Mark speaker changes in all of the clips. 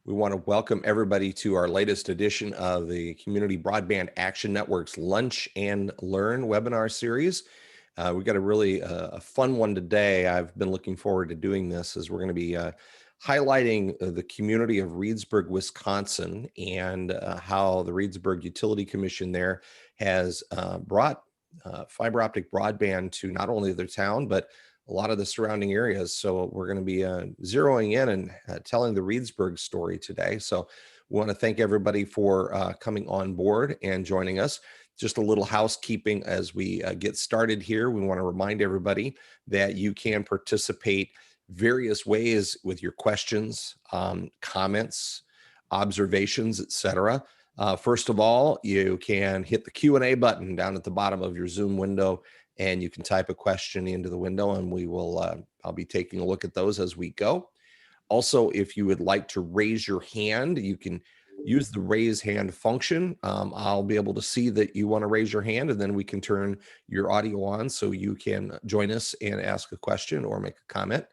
Speaker 1: We want to welcome everybody to our latest edition of the Community Broadband Action Network's Lunch and Learn webinar series. We got a really a fun one today. I've been looking forward to doing this as we're going to be highlighting the community of Reedsburg, Wisconsin, and how the Reedsburg Utility Commission there has brought fiber optic broadband to not only their town, but a lot of the surrounding areas. So we're going to be zeroing in and telling the Reedsburg story today. So we want to thank everybody for coming on board and joining us. Just a little housekeeping as we get started here. We want to remind everybody that you can participate various ways with your questions, comments, observations, etc. First of all, you can hit the Q&A button down at the bottom of your Zoom window, and you can type a question into the window, and we will, I'll be taking a look at those as we go. Also, if you would like to raise your hand, you can use the raise hand function. I'll be able to see that you want to raise your hand, and then we can turn your audio on so you can join us and ask a question or make a comment.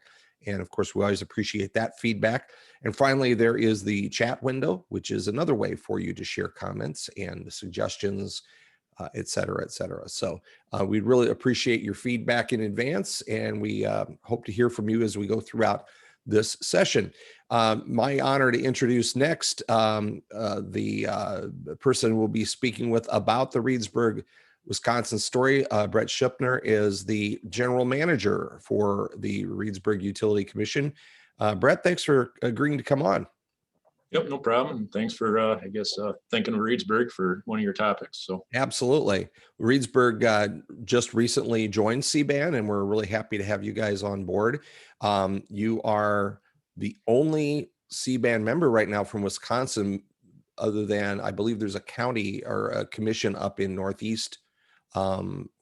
Speaker 1: And of course, we always appreciate that feedback. And finally, there is the chat window, which is another way for you to share comments and suggestions, et cetera, et cetera. So we'd really appreciate your feedback in advance, and we hope to hear from you as we go throughout this session. My honor to introduce next the person we'll be speaking with about the Reedsburg, Wisconsin story. Brett Schuppner is the general manager for the Reedsburg Utility Commission. Brett, thanks for agreeing to come on.
Speaker 2: Yep, no problem. And thanks for, thinking of Reedsburg for one of your topics. So
Speaker 1: absolutely. Reedsburg just recently joined CBAN, and we're really happy to have you guys on board. You are the only CBAN member right now from Wisconsin, other than I believe there's a county or a commission up in Northeast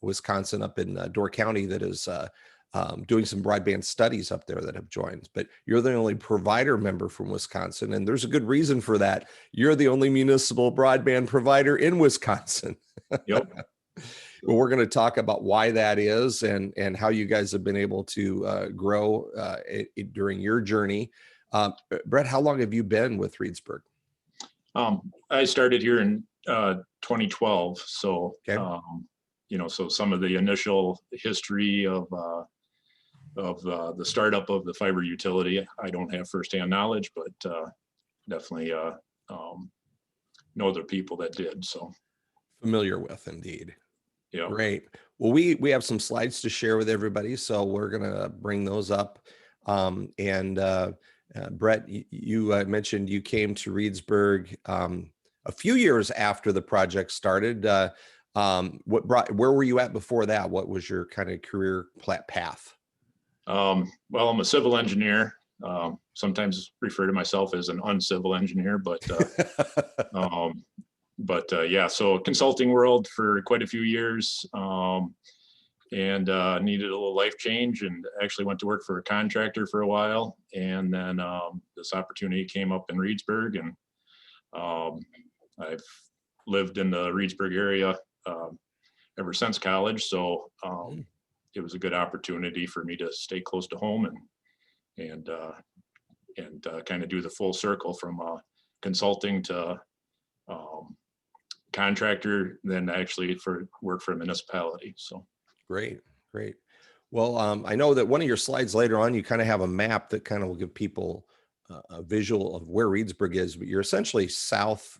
Speaker 1: Wisconsin, up in Door County, that is doing some broadband studies up there that have joined, but you're the only provider member from Wisconsin, and there's a good reason for that. You're the only municipal broadband provider in Wisconsin.
Speaker 2: Yep.
Speaker 1: Well, we're going to talk about why that is and how you guys have been able to grow during your journey. Brett, how long have you been with Reedsburg?
Speaker 2: I started here in 2012, so
Speaker 1: okay.
Speaker 2: So some of the initial history of the startup of the fiber utility, I don't have firsthand knowledge, but definitely know the people that did. So
Speaker 1: familiar with, indeed.
Speaker 2: Yeah.
Speaker 1: Great. Well, we have some slides to share with everybody, so we're gonna bring those up. Brett, you mentioned you came to Reedsburg a few years after the project started. Where were you at before that? What was your kind of career path?
Speaker 2: Well, I'm a civil engineer. Sometimes refer to myself as an uncivil engineer, but yeah, so consulting world for quite a few years, and needed a little life change, and actually went to work for a contractor for a while, and then this opportunity came up in Reedsburg, and I've lived in the Reedsburg area ever since college, so it was a good opportunity for me to stay close to home and kind of do the full circle from consulting to contractor, then actually work for a municipality. So
Speaker 1: great. Well, I know that one of your slides later on, you kind of have a map that kind of will give people a visual of where Reedsburg is, but you're essentially south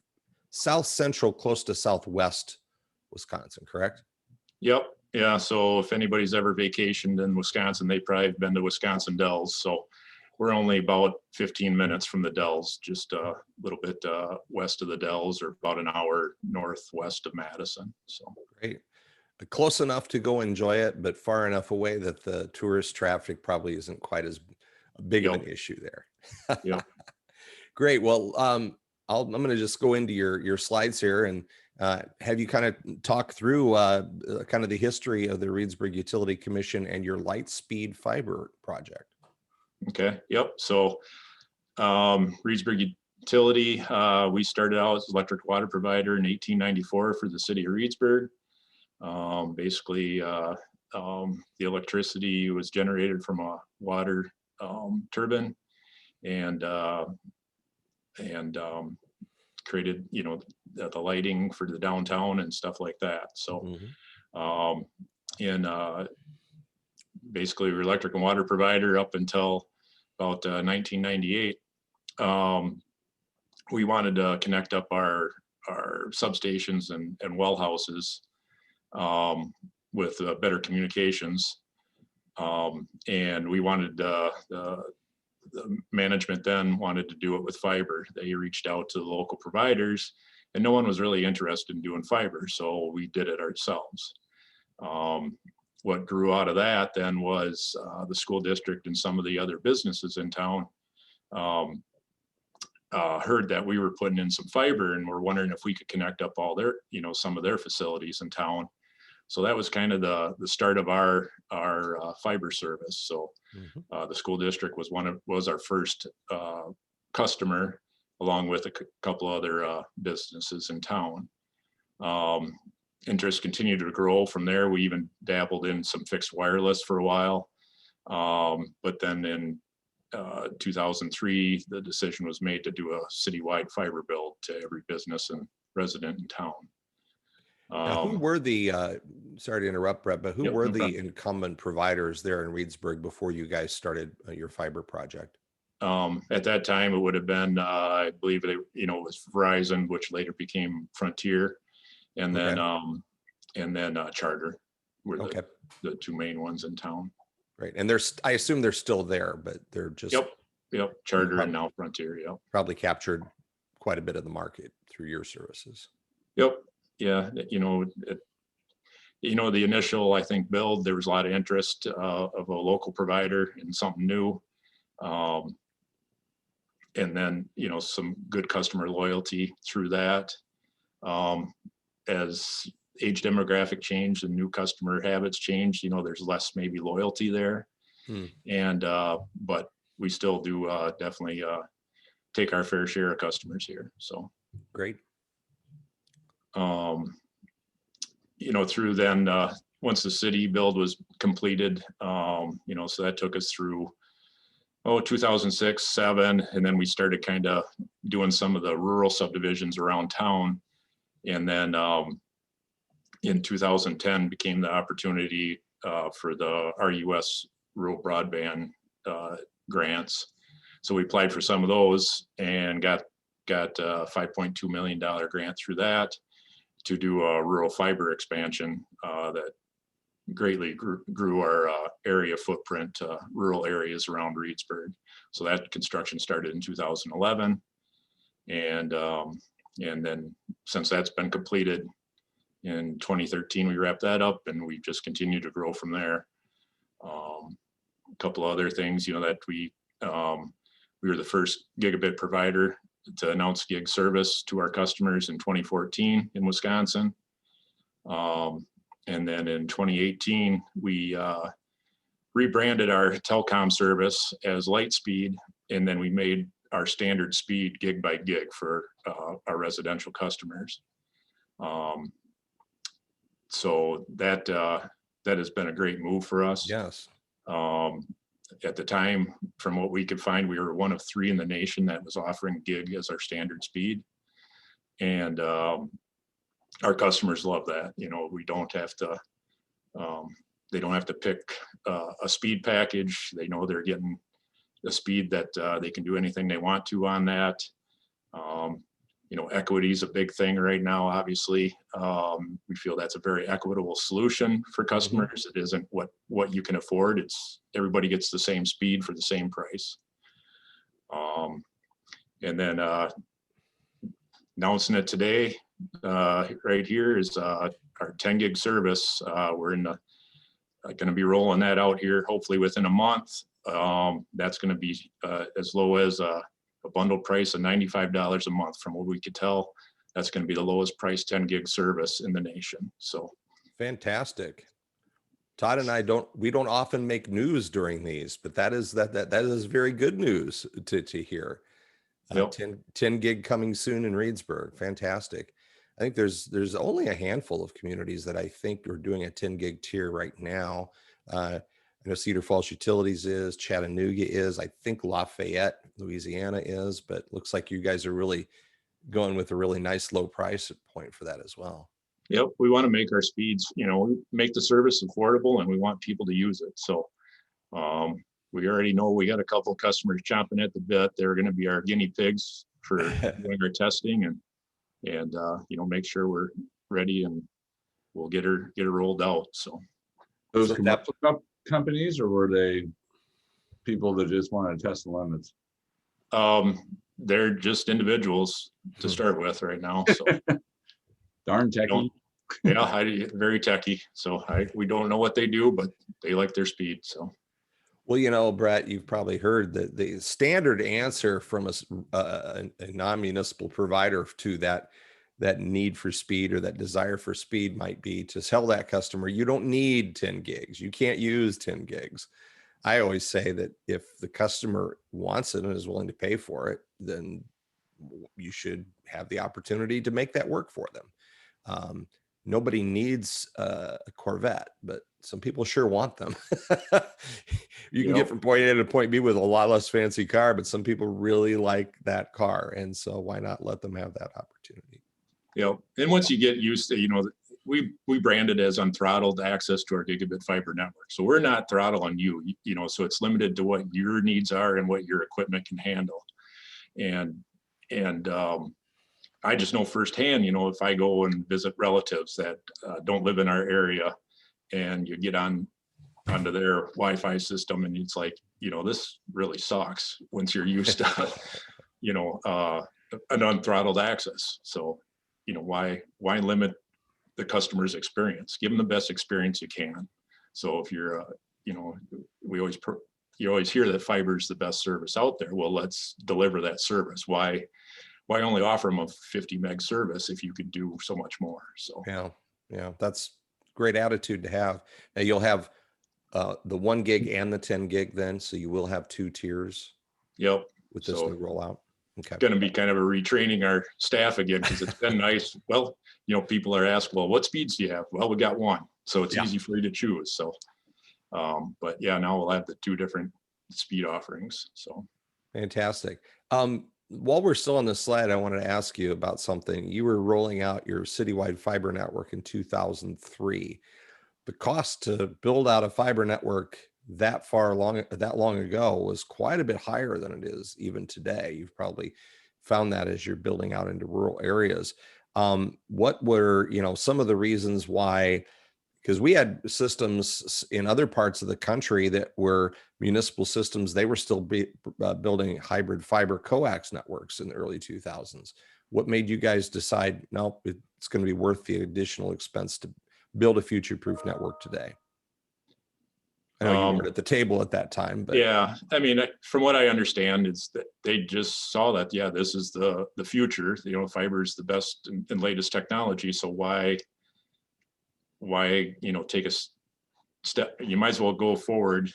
Speaker 1: central, close to southwest Wisconsin, correct?
Speaker 2: Yep. Yeah. So if anybody's ever vacationed in Wisconsin, they probably have been to Wisconsin Dells. So we're only about 15 minutes from the Dells, just a little bit west of the Dells, or about an hour northwest of Madison. So
Speaker 1: great. Close enough to go enjoy it, but far enough away that the tourist traffic probably isn't quite as big of an issue there.
Speaker 2: Yeah.
Speaker 1: Great. Well, I'm going to just go into your slides here and have you kind of talk through kind of the history of the Reedsburg Utility Commission and your LightSpeed fiber project.
Speaker 2: Okay. Yep. So Reedsburg Utility, we started out as electric water provider in 1894 for the city of Reedsburg. Basically, the electricity was generated from a water turbine, and and created, the lighting for the downtown and stuff like that. So, in basically, we're electric and water provider up until about 1998. We wanted to connect up our substations and well houses with better communications. And we wanted the management then wanted to do it with fiber. They reached out to the local providers, and no one was really interested in doing fiber, so we did it ourselves. What grew out of that then was the school district and some of the other businesses in town heard that we were putting in some fiber, and were wondering if we could connect up all their, some of their facilities in town. So that was kind of the start of our fiber service. So the school district was our first customer, along with a couple other businesses in town. Interest continued to grow from there. We even dabbled in some fixed wireless for a while, but then in 2003, the decision was made to do a citywide fiber build to every business and resident in town.
Speaker 1: Now, who were the, sorry to interrupt, Brett, but who were
Speaker 2: no
Speaker 1: the
Speaker 2: problem.
Speaker 1: incumbent providers there in Reedsburg before you guys started your fiber project?
Speaker 2: At that time, it would have been, I believe it was Verizon, which later became Frontier, and then Charter were the two main ones in town.
Speaker 1: Right, and I assume they're still there, but they're just
Speaker 2: Charter and now Frontier.
Speaker 1: Probably captured quite a bit of the market through your services.
Speaker 2: Yeah, the initial, I think, build, there was a lot of interest of a local provider in something new. And then, some good customer loyalty through that. As age demographic changed and new customer habits changed, there's less maybe loyalty there. And, but we still do definitely take our fair share of customers here. So
Speaker 1: great.
Speaker 2: Through then, once the city build was completed, so that took us through 2006, 2007, and then we started kind of doing some of the rural subdivisions around town. And then in 2010 became the opportunity for the RUS rural broadband grants. So we applied for some of those and got a $5.2 million grant through that to do a rural fiber expansion that greatly grew our area footprint, rural areas around Reedsburg. So that construction started in 2011. And then since that's been completed in 2013, we wrapped that up, and we just continued to grow from there. A couple other things, that we were the first gigabit provider to announce gig service to our customers in 2014 in Wisconsin. And then in 2018, we rebranded our telecom service as LightSpeed, and then we made our standard speed gig by gig for our residential customers. So that has been a great move for us.
Speaker 1: Yes.
Speaker 2: At the time, from what we could find, we were one of 3 in the nation that was offering gig as our standard speed. And our customers love that. We don't have to, they don't have to pick a speed package. They know they're getting the speed that they can do anything they want to on that. Equity is a big thing right now, obviously. We feel that's a very equitable solution for customers. It isn't what you can afford. It's everybody gets the same speed for the same price. And then announcing it today, right here is our 10 gig service. We're going to be rolling that out here hopefully within a month. That's going to be as low as a bundled price of $95 a month. From what we could tell, that's going to be the lowest price 10 gig service in the nation. So fantastic.
Speaker 1: Todd and I don't often make news during these, but that is very good news to hear. 10 gig coming soon in Reedsburg. Fantastic. I think there's only a handful of communities that I think are doing a 10 gig tier right now. I know Cedar Falls Utilities is, Chattanooga is, I think Lafayette, Louisiana is, but looks like you guys are really going with a really nice low price point for that as well.
Speaker 2: Yep, we want to make our speeds, make the service affordable, and we want people to use it. So we already know we got a couple of customers chomping at the bit. They're going to be our guinea pigs for doing our testing and make sure we're ready, and we'll get her rolled out. So
Speaker 3: Those
Speaker 1: So
Speaker 3: commercial companies, or were they people that just wanted to test the limits?
Speaker 2: they're just individuals to start with right now. So
Speaker 3: Darn techie.
Speaker 2: yeah, very techie. So we don't know what they do, but they like their speed. So.
Speaker 1: Well, Brett, you've probably heard that the standard answer from a non-municipal provider to that need for speed or that desire for speed might be to tell that customer, you don't need 10 gigs. You can't use 10 gigs. I always say that if the customer wants it and is willing to pay for it, then you should have the opportunity to make that work for them. Nobody needs a Corvette, but some people sure want them. You can get from point A to point B with a lot less fancy car, but some people really like that car. And so why not let them have that opportunity?
Speaker 2: And once you get used to, we brand it as unthrottled access to our gigabit fiber network. So we're not throttling you, so it's limited to what your needs are and what your equipment can handle. And I just know firsthand, if I go and visit relatives that don't live in our area, and you get onto their Wi-Fi system, and it's like, this really sucks once you're used to, an unthrottled access. So, why limit the customer's experience? Give them the best experience you can. So if you're, you always hear that fiber is the best service out there. Well, let's deliver that service. Why only offer them a 50 meg service if you could do so much more? So
Speaker 1: yeah, that's great attitude to have. Now you'll have the 1 gig and the 10 gig then, so you will have 2 tiers.
Speaker 2: Yep.
Speaker 1: With this new rollout. Okay.
Speaker 2: Going to be kind of a retraining our staff again, because it's been nice. Well, people are asked, well, what speeds do you have? Well, we got one, so it's easy for you to choose. So, but yeah, now we'll have the 2 different speed offerings. So
Speaker 1: fantastic. While we're still on this slide, I wanted to ask you about something. You were rolling out your citywide fiber network in 2003. The cost to build out a fiber network that long ago was quite a bit higher than it is even today. You've probably found that as you're building out into rural areas. What were, some of the reasons why? Because we had systems in other parts of the country that were municipal systems. They were still building hybrid fiber coax networks in the early 2000s. What made you guys decide, no, it's going to be worth the additional expense to build a future-proof network today? I know you weren't at the table at that time, but
Speaker 2: yeah, I mean, from what I understand, it's that they just saw that, this is the future. Fiber is the best and latest technology. So why take a step? You might as well go forward,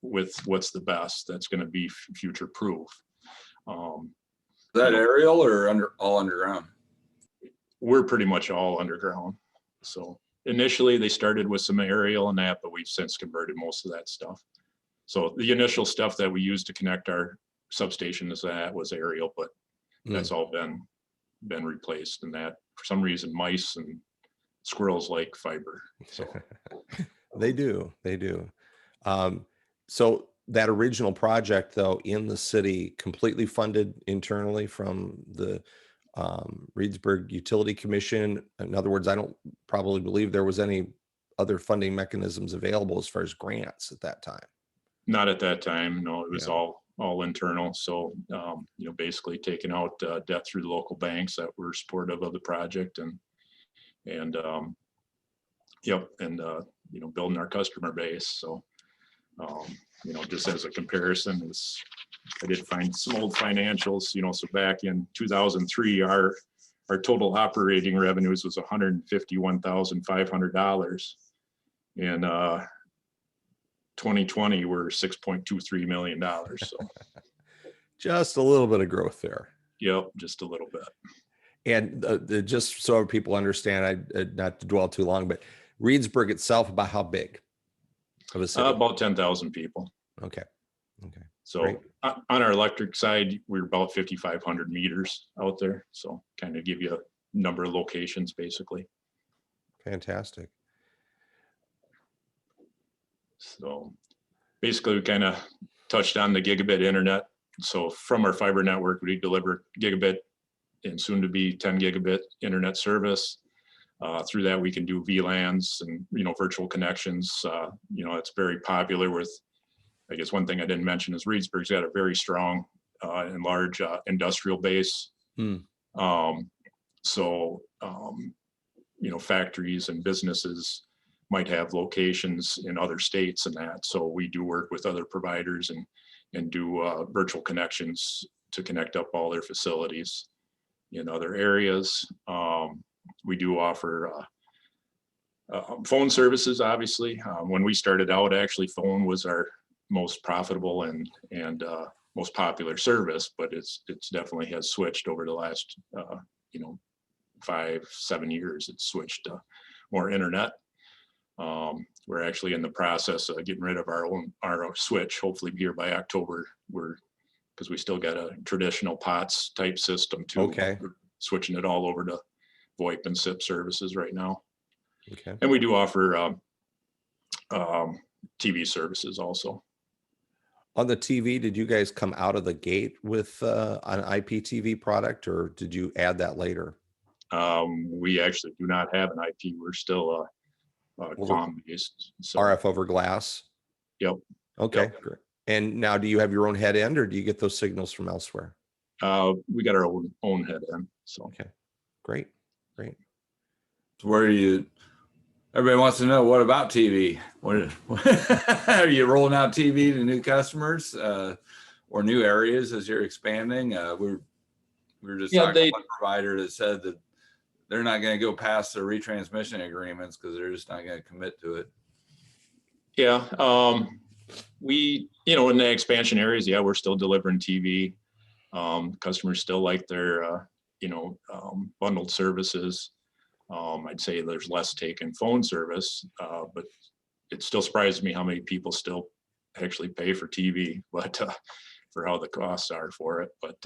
Speaker 2: with what's the best that's going to be future proof.
Speaker 3: Is that aerial or all underground?
Speaker 2: We're pretty much all underground. So initially they started with some aerial and that, but we've since converted most of that stuff. So the initial stuff that we used to connect our substation to that was aerial, but that's all been replaced. And that, for some reason, mice and squirrels like fiber. So
Speaker 1: they do. So that original project, though, in the city, completely funded internally from the Reedsburg Utility Commission. In other words, I don't probably believe there was any other funding mechanisms available as far as grants at that time.
Speaker 2: Not at that time. No, it was all internal. So, basically taking out debt through the local banks that were supportive of the project, and building our customer base. So, just as a comparison, I did find some old financials, so back in 2003, our total operating revenues was $151,500. In 2020, we're $6.23 million. So
Speaker 1: just a little bit of growth there.
Speaker 2: Yep, just a little bit.
Speaker 1: And just so people understand, I not to dwell too long, but Reedsburg itself, about how big? of a city?
Speaker 2: About 10,000 people.
Speaker 1: Okay. Okay.
Speaker 2: So
Speaker 1: Great.
Speaker 2: on our electric side, we're about 5,500 meters out there. So kind of give you a number of locations basically.
Speaker 1: Fantastic.
Speaker 2: So basically we kind of touched on the gigabit internet. So from our fiber network, we deliver gigabit and soon to be 10 gigabit internet service. Through that, we can do VLANs and, virtual connections. It's very popular with, I guess one thing I didn't mention is Reedsburg's got a very strong and large industrial base. Factories and businesses might have locations in other states and that. So we do work with other providers and do virtual connections to connect up all their facilities in other areas. We do offer phone services, obviously. When we started out, actually, phone was our most profitable and most popular service, but it's definitely has switched over the last 5-7 years. It's switched to more internet. We're actually in the process of getting rid of our switch, hopefully here by October. Because we still got a traditional POTS type system too.
Speaker 1: Okay.
Speaker 2: We're switching it all over to VoIP and SIP services right now.
Speaker 1: Okay.
Speaker 2: And we do offer TV services also.
Speaker 1: On the TV, did you guys come out of the gate with an IPTV product, or did you add that later?
Speaker 2: We actually do not have an IP. We're still QAM based. So.
Speaker 1: RF over glass?
Speaker 2: Yep.
Speaker 1: Okay,
Speaker 2: Yep.
Speaker 1: great. And now do you have your own head end, or do you get those signals from elsewhere?
Speaker 2: We got our own head end. So.
Speaker 1: Okay, great.
Speaker 3: Where everybody wants to know, what about TV? Are you rolling out TV to new customers or new areas as you're expanding? We were just talking to one provider that said that they're not going to go past their retransmission agreements because they're just not going to commit to it.
Speaker 2: Yeah. We, in the expansion areas, we're still delivering TV. Customers still like their, bundled services. I'd say there's less taken phone service, but it still surprises me how many people still actually pay for TV, but for how the costs are for it. But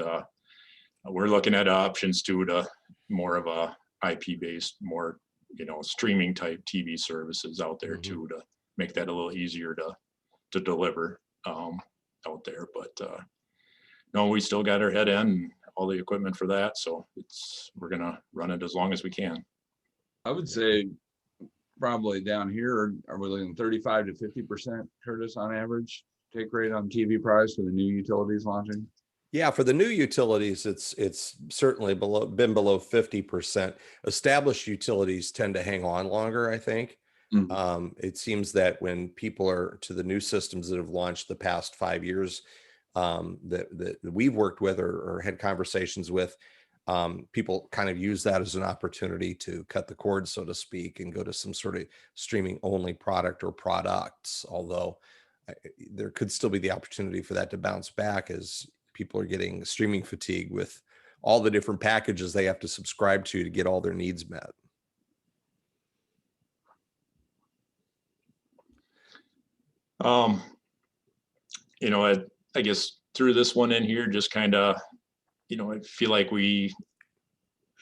Speaker 2: we're looking at options too, to more of a IP based, more, streaming type TV services out there too, to make that a little easier to deliver out there. But no, we still got our head end and all the equipment for that. So we're going to run it as long as we can.
Speaker 3: I would say probably down here, are we looking 35 to 50%, Curtis, on average take rate on TV price for the new utilities launching?
Speaker 1: Yeah, for the new utilities, it's certainly been below 50%. Established utilities tend to hang on longer, I think. It seems that when people are to the new systems that have launched the past 5 years that we've worked with or had conversations with, people kind of use that as an opportunity to cut the cord, so to speak, and go to some sort of streaming only product or products. Although there could still be the opportunity for that to bounce back as people are getting streaming fatigue with all the different packages they have to subscribe to get all their needs met.
Speaker 2: I guess through this one in here, just kind of, I feel like we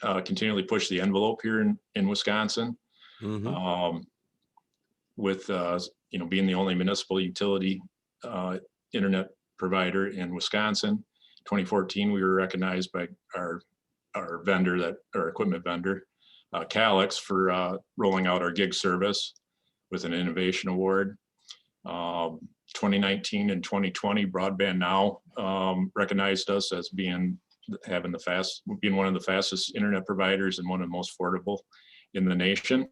Speaker 2: continually push the envelope here in Wisconsin. With, being the only municipal utility internet provider in Wisconsin. 2014, we were recognized by our vendor, our equipment vendor, Kielkopf, for rolling out our gig service with an innovation award. 2019 and 2020, Broadband Now recognized us as being one of the fastest internet providers and one of the most affordable in the nation.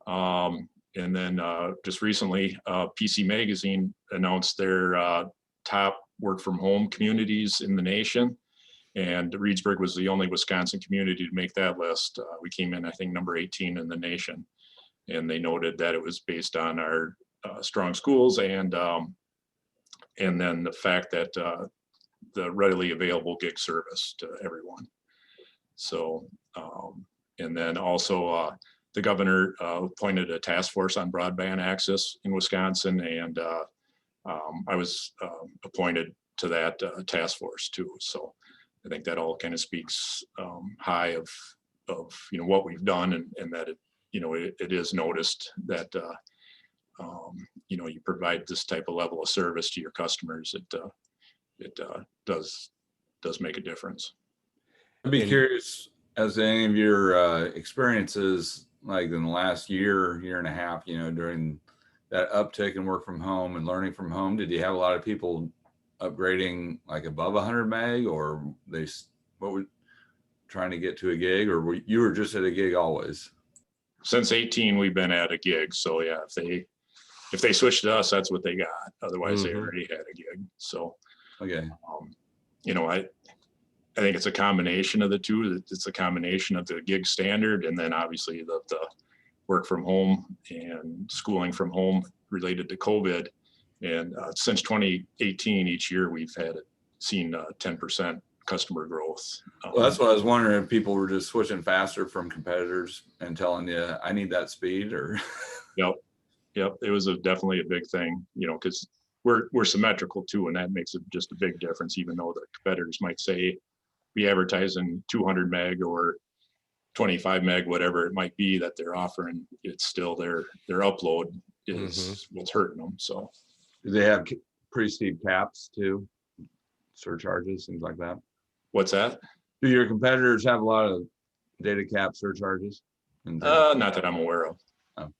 Speaker 2: And then just recently, PC Magazine announced their top work from home communities in the nation. And Reedsburg was the only Wisconsin community to make that list. We came in, I think, number 18 in the nation. And they noted that it was based on our strong schools and then the fact that the readily available gig service to everyone. So, and then also the governor appointed a task force on broadband access in Wisconsin, and I was appointed to that task force too. So I think that all kind of speaks high of what we've done, and that it is noticed that you provide this type of level of service to your customers. It does make a difference.
Speaker 3: I'd be curious, as to any of your experiences, like in the last year and a half, during that uptick in work from home and learning from home, did you have a lot of people upgrading like above 100 meg, or what were trying to get to a gig, or you were just at a gig always? Since
Speaker 2: 18, we've been at a gig. So yeah, if they switched to us, that's what they got. Otherwise, they already had a gig. So
Speaker 3: okay,
Speaker 2: I think it's a combination of the two. It's a combination of the gig standard, and then obviously the work from home and schooling from home related to COVID. And since 2018, each year we've seen 10% customer growth.
Speaker 3: Well, that's what I was wondering, if people were just switching faster from competitors and telling you, I need that speed, or.
Speaker 2: Yep. It was definitely a big thing, because we're symmetrical too, and that makes it just a big difference. Even though the competitors might say we advertise in 200 meg or 25 meg, whatever it might be that they're offering, it's still their upload is what's hurting them. So
Speaker 3: do they have pretty steep caps too, surcharges, things like that?
Speaker 2: What's that?
Speaker 3: Do your competitors have a lot of data cap surcharges?
Speaker 2: Not that I'm aware of.
Speaker 3: Oh.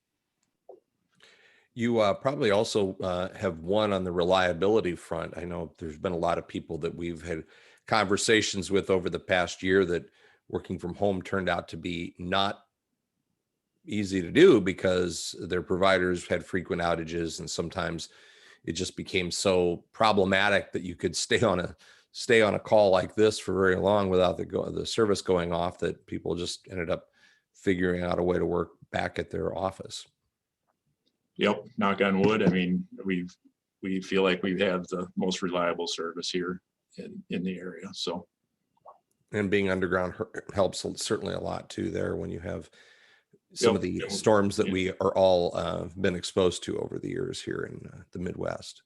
Speaker 1: You probably also have one on the reliability front. I know there's been a lot of people that we've had conversations with over the past year that working from home turned out to be not easy to do because their providers had frequent outages, and sometimes it just became so problematic that you could stay on a call like this for very long without the service going off, that people just ended up figuring out a way to work back at their office.
Speaker 2: Yep, knock on wood. I mean, we feel like we have the most reliable service here in the area. So,
Speaker 1: and being underground helps certainly a lot too there when you have some of the storms that we are all been exposed to over the years here in the Midwest.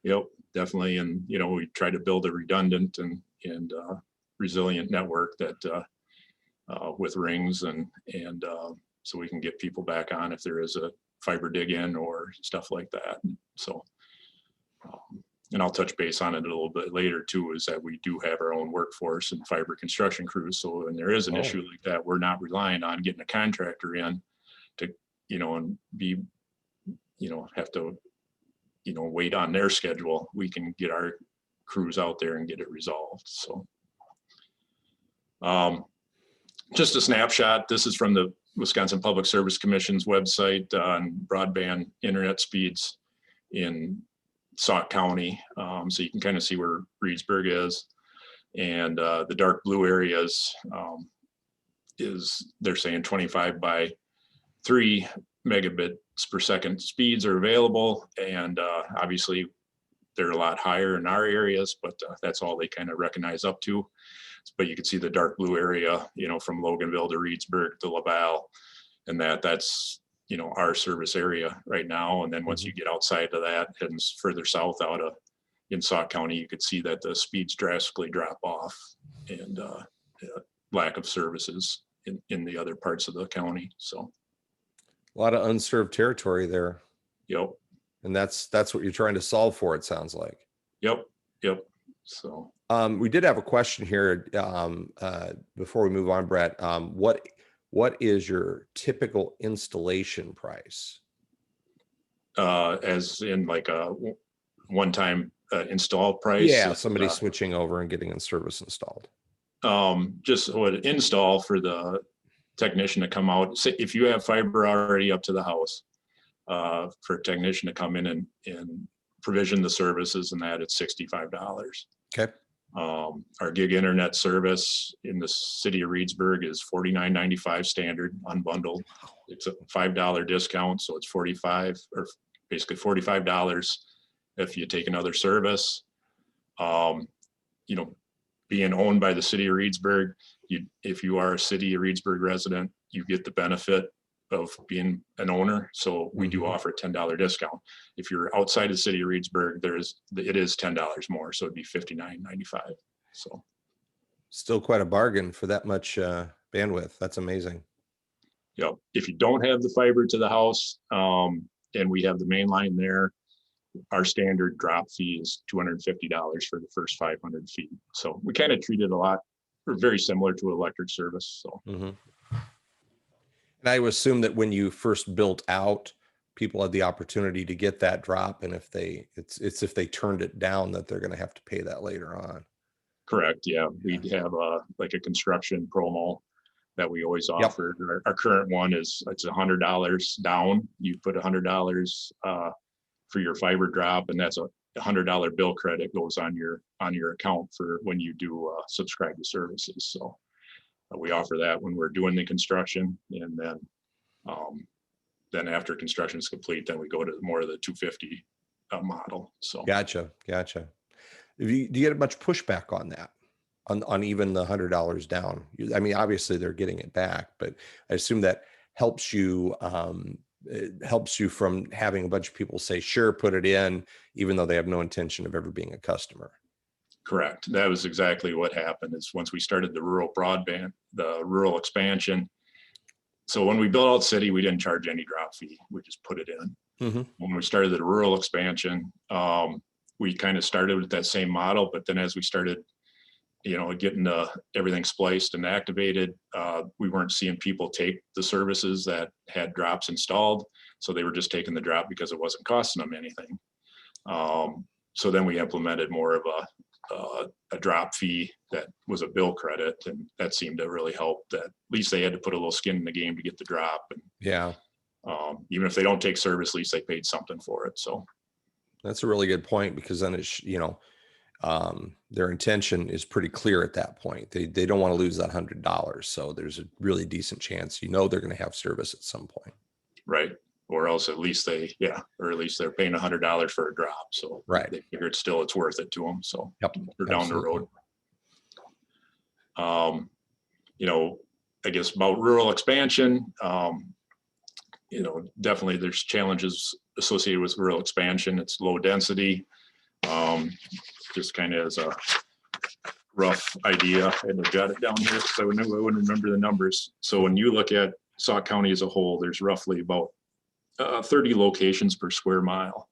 Speaker 2: Yep, definitely. And we try to build a redundant and resilient network that with rings and so we can get people back on if there is a fiber dig in or stuff like that. So and I'll touch base on it a little bit later too, is that we do have our own workforce and fiber construction crews. So when there is an issue like that, we're not relying on getting a contractor in to, and be, have to, wait on their schedule. We can get our crews out there and get it resolved. So just a snapshot. This is from the Wisconsin Public Service Commission's website on broadband internet speeds in Sauk County. So you can kind of see where Reedsburg is, and the dark blue areas they're saying 25 by 3 megabits per second speeds are available, and obviously they're a lot higher in our areas, but that's all they kind of recognize up to. But you can see the dark blue area, from Loganville to Reedsburg to Laval, and that's our service area right now. And then once you get outside of that, heading further south out of in Sauk County, you could see that the speeds drastically drop off, and lack of services in the other parts of the county. So
Speaker 1: a lot of unserved territory there.
Speaker 2: Yep.
Speaker 1: And that's what you're trying to solve for, it sounds like.
Speaker 2: Yep. So
Speaker 1: we did have a question here before we move on, Brett. What is your typical installation price?
Speaker 2: As in like a one-time install price?
Speaker 1: Yeah, somebody switching over and getting in service installed.
Speaker 2: Just what install for the technician to come out. Say if you have fiber already up to the house, for a technician to come in and provision the services and that, it's $65.
Speaker 1: Okay.
Speaker 2: Our gig internet service in the city of Reedsburg is $49.95 standard unbundled. It's a $5 discount, so it's $45, or basically $45 if you take another service. Being owned by the city of Reedsburg, if you are a city of Reedsburg resident, you get the benefit of being an owner. So we do offer a $10 discount. If you're outside the city of Reedsburg, it is $10 more. So it'd be $59.95. So
Speaker 1: Still quite a bargain for that much bandwidth. That's amazing.
Speaker 2: Yep. If you don't have the fiber to the house, and we have the main line there, our standard drop fee is $250 for the first 500 feet. So we kind of treat it a lot, or very similar to electric service. So.
Speaker 1: And I would assume that when you first built out, people had the opportunity to get that drop, and if they turned it down, that they're going to have to pay that later on.
Speaker 2: Correct. Yeah, we have like a construction promo that we always offer. Yep. Our current one it's $100 down. You put $100 for your fiber drop, and that's a $100 bill credit goes on your account for when you do subscribe to services. So we offer that when we're doing the construction, and then after construction is complete, then we go to more of the 250 model. So
Speaker 1: gotcha. Do you get much pushback on that, on even the $100 down? I mean, obviously they're getting it back, but I assume that helps you. It helps you from having a bunch of people say, sure, put it in, even though they have no intention of ever being a customer.
Speaker 2: Correct. That was exactly what happened. Is once we started the rural broadband, the rural expansion. So when we built out city, we didn't charge any drop fee. We just put it in. When we started the rural expansion, we kind of started with that same model, but then as we started, getting everything spliced and activated, we weren't seeing people take the services that had drops installed. So they were just taking the drop because it wasn't costing them anything. So then we implemented more of a drop fee that was a bill credit, and that seemed to really help. That at least they had to put a little skin in the game to get the drop. And even if they don't take service, at least they paid something for it. So
Speaker 1: that's a really good point, because then it's, their intention is pretty clear at that point. They don't want to lose that $100. So there's a really decent chance, they're going to have service at some point.
Speaker 2: Right. Or else at least they're paying $100 for a drop. So they figured still it's worth it to them. So they're down the road. I guess about rural expansion, definitely there's challenges associated with rural expansion. It's low density. Just kind of as a rough idea, I had to jot it down here because I wouldn't remember the numbers. So when you look at Sauk County as a whole, there's roughly about 30 locations per square mile.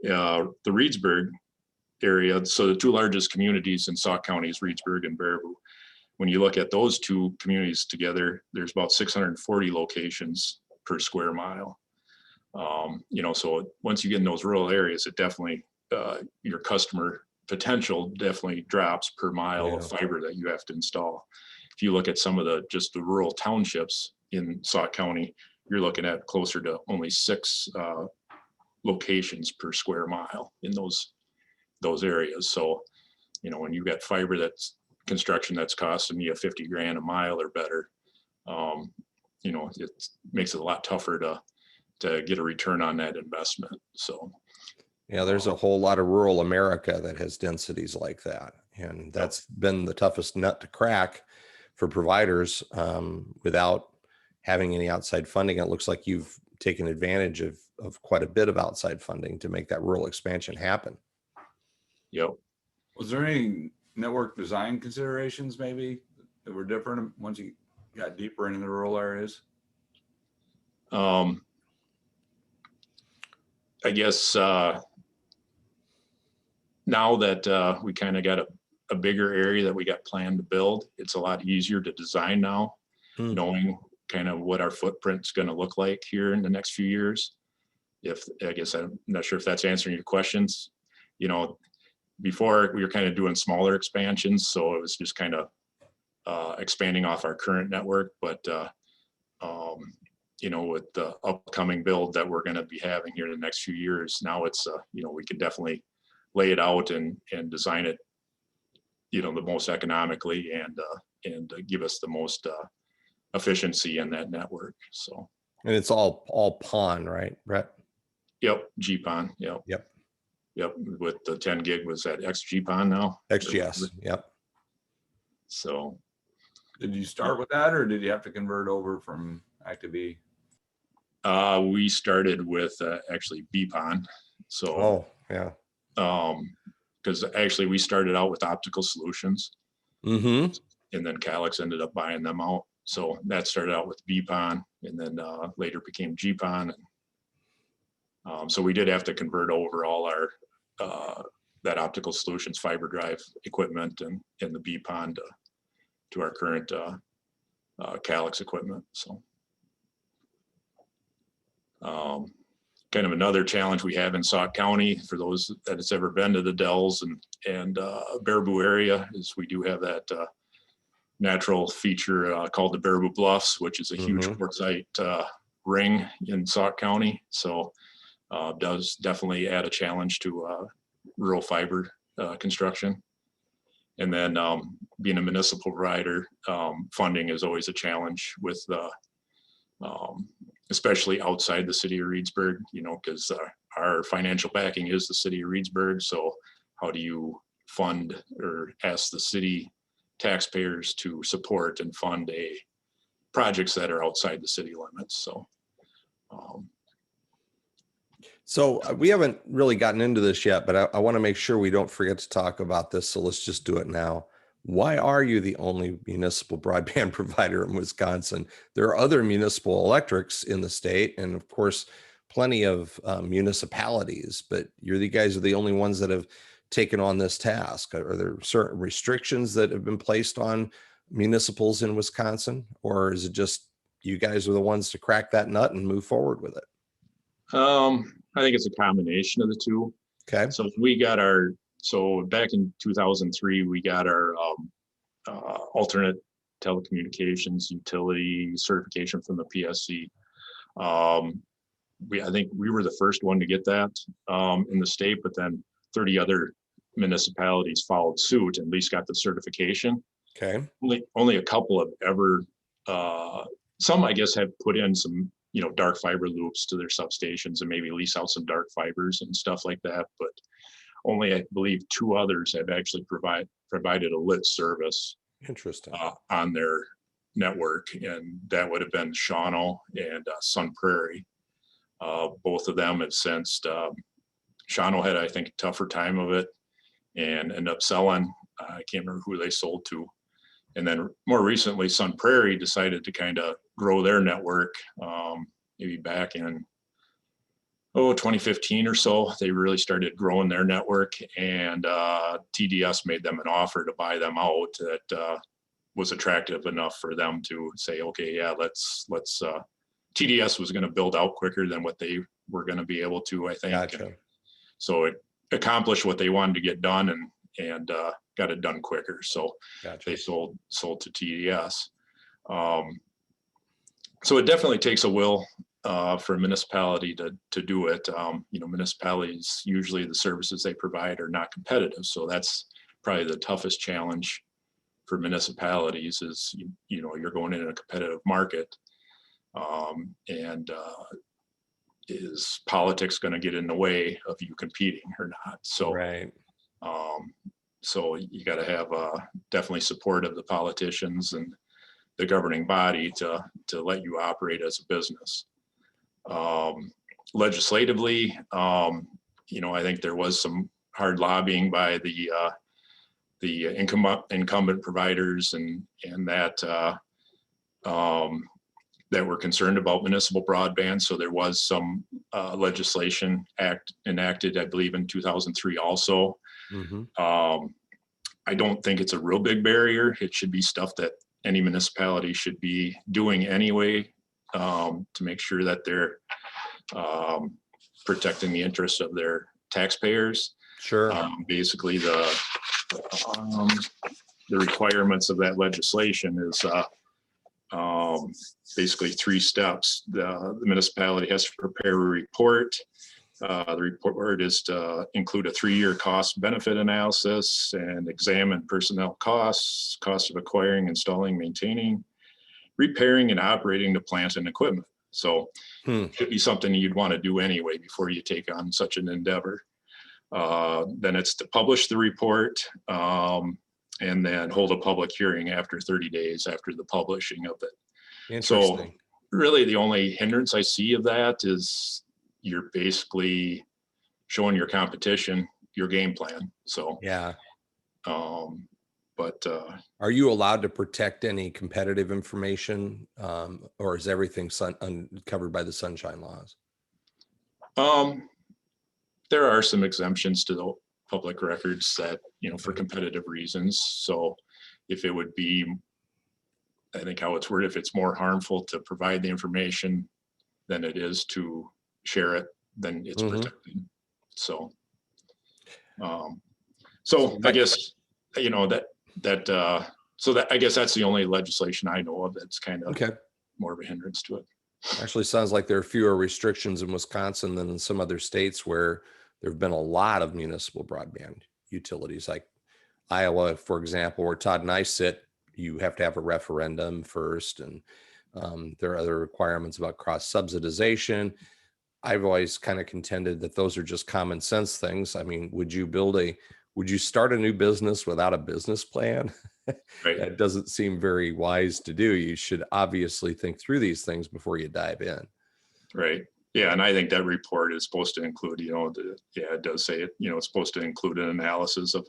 Speaker 2: The Reedsburg area, so the two largest communities in Sauk County is Reedsburg and Baraboo. When you look at those two communities together, there's about 640 locations per square mile. So once you get in those rural areas, it definitely, your customer potential definitely drops per mile of fiber that you have to install. If you look at some of the rural townships in Sauk County, you're looking at closer to only 6 locations per square mile in those areas. So, when you got fiber that's construction that's costing you $50,000 a mile or better, it makes it a lot tougher to get a return on that investment. So
Speaker 1: there's a whole lot of rural America that has densities like that, and that's been the toughest nut to crack for providers without having any outside funding. It looks like you've taken advantage of quite a bit of outside funding to make that rural expansion happen.
Speaker 2: Yep.
Speaker 3: Was there any network design considerations maybe that were different once you got deeper into the rural areas?
Speaker 2: I guess now that we kind of got a bigger area that we got planned to build, it's a lot easier to design now, knowing kind of what our footprint's going to look like here in the next few years. I guess I'm not sure if that's answering your questions. Before we were kind of doing smaller expansions, so it was just kind of expanding off our current network. But with the upcoming build that we're going to be having here in the next few years, now it's we can definitely lay it out and design it, the most economically and give us the most efficiency in that network. So,
Speaker 1: and it's all PON, right, Brett?
Speaker 2: Yep, GPON. Yep. With the 10 gig was that XGPON now?
Speaker 1: XGS. Yep.
Speaker 2: So,
Speaker 3: did you start with that, or did you have to convert over from Active E?
Speaker 2: We started with actually BPON. So,
Speaker 1: Oh, yeah.
Speaker 2: because actually we started out with optical solutions,
Speaker 1: Mm-hmm.
Speaker 2: and then Calix ended up buying them out. So that started out with BPON, and then later became GPON. And so we did have to convert over all our that optical solutions fiber drive equipment and the BPON to our current Calix equipment. So kind of another challenge we have in Sauk County, for those that has ever been to the Dells and Baraboo area, is we do have that natural feature called the Baraboo Bluffs, which is a huge quartzite ring in Sauk County. So does definitely add a challenge to rural fiber construction. And then being a municipal provider, funding is always a challenge with especially outside the city of Reedsburg, because our financial backing is the city of Reedsburg. So how do you fund or ask the city taxpayers to support and fund projects that are outside the city limits?
Speaker 1: So we haven't really gotten into this yet, but I want to make sure we don't forget to talk about this. So let's just do it now. Why are you the only municipal broadband provider in Wisconsin? There are other municipal electrics in the state, and of course, plenty of municipalities, but you guys are the only ones that have taken on this task. Are there certain restrictions that have been placed on municipals in Wisconsin, or is it just you guys are the ones to crack that nut and move forward with it?
Speaker 2: I think it's a combination of the two.
Speaker 1: Okay.
Speaker 2: So back in 2003, we got our alternate telecommunications utility certification from the PSC. I think we were the first one to get that in the state, but then 30 other municipalities followed suit and at least got the certification.
Speaker 1: Okay.
Speaker 2: Only a couple have ever, some I guess have put in some, dark fiber loops to their substations and maybe lease out some dark fibers and stuff like that. But only, I believe, 2 others have actually provided a lit service.
Speaker 1: Interesting.
Speaker 2: On their network, and that would have been Shawano and Sun Prairie. Both of them have since, Shawano had, I think, a tougher time of it and ended up selling. I can't remember who they sold to. And then more recently, Sun Prairie decided to kind of grow their network, maybe back in 2015 or so. They really started growing their network, and TDS made them an offer to buy them out that was attractive enough for them to say, okay, yeah, let's TDS was going to build out quicker than what they were going to be able to, I think.
Speaker 1: Gotcha.
Speaker 2: So it accomplished what they wanted to get done and got it done quicker. So
Speaker 1: Gotcha.
Speaker 2: they sold to TDS. So it definitely takes a will for a municipality to do it. Municipalities, usually the services they provide are not competitive. So that's probably the toughest challenge for municipalities is, you're going in a competitive market. Is politics going to get in the way of you competing or not? So,
Speaker 1: right.
Speaker 2: So you got to have definitely support of the politicians and the governing body to let you operate as a business. Legislatively, I think there was some hard lobbying by the incumbent providers and that that were concerned about municipal broadband. So there was some legislation enacted, I believe, in 2003 also. I don't think it's a real big barrier. It should be stuff that any municipality should be doing anyway to make sure that they're protecting the interests of their taxpayers.
Speaker 1: Sure.
Speaker 2: Basically, the requirements of that legislation is basically 3 steps. The municipality has to prepare a report. The report is to include a 3-year cost benefit analysis and examine personnel costs, cost of acquiring, installing, maintaining, repairing, and operating the plant and equipment. So it could be something you'd want to do anyway before you take on such an endeavor. Then it's to publish the report and then hold a public hearing after 30 days after the publishing of it.
Speaker 1: Interesting.
Speaker 2: really the only hindrance I see of that is you're basically showing your competition your game plan. So,
Speaker 1: Yeah.
Speaker 2: But
Speaker 1: Are you allowed to protect any competitive information, or is everything covered by the sunshine laws?
Speaker 2: there are some exemptions to the public records that, for competitive reasons. So if it would be, I think how it's worded, if it's more harmful to provide the information than it is to share it, then it's protected. So, I guess, I guess that's the only legislation I know of that's kind of more of a hindrance to it.
Speaker 1: Actually, sounds like there are fewer restrictions in Wisconsin than in some other states where there have been a lot of municipal broadband utilities, like Iowa, for example, where Todd and I sit. You have to have a referendum first, and there are other requirements about cross subsidization. I've always kind of contended that those are just common sense things. I mean, would you start a new business without a business plan?
Speaker 2: Right.
Speaker 1: That doesn't seem very wise to do. You should obviously think through these things before you dive in.
Speaker 2: Right. Yeah. And I think that report is supposed to include, it does say it, it's supposed to include an analysis of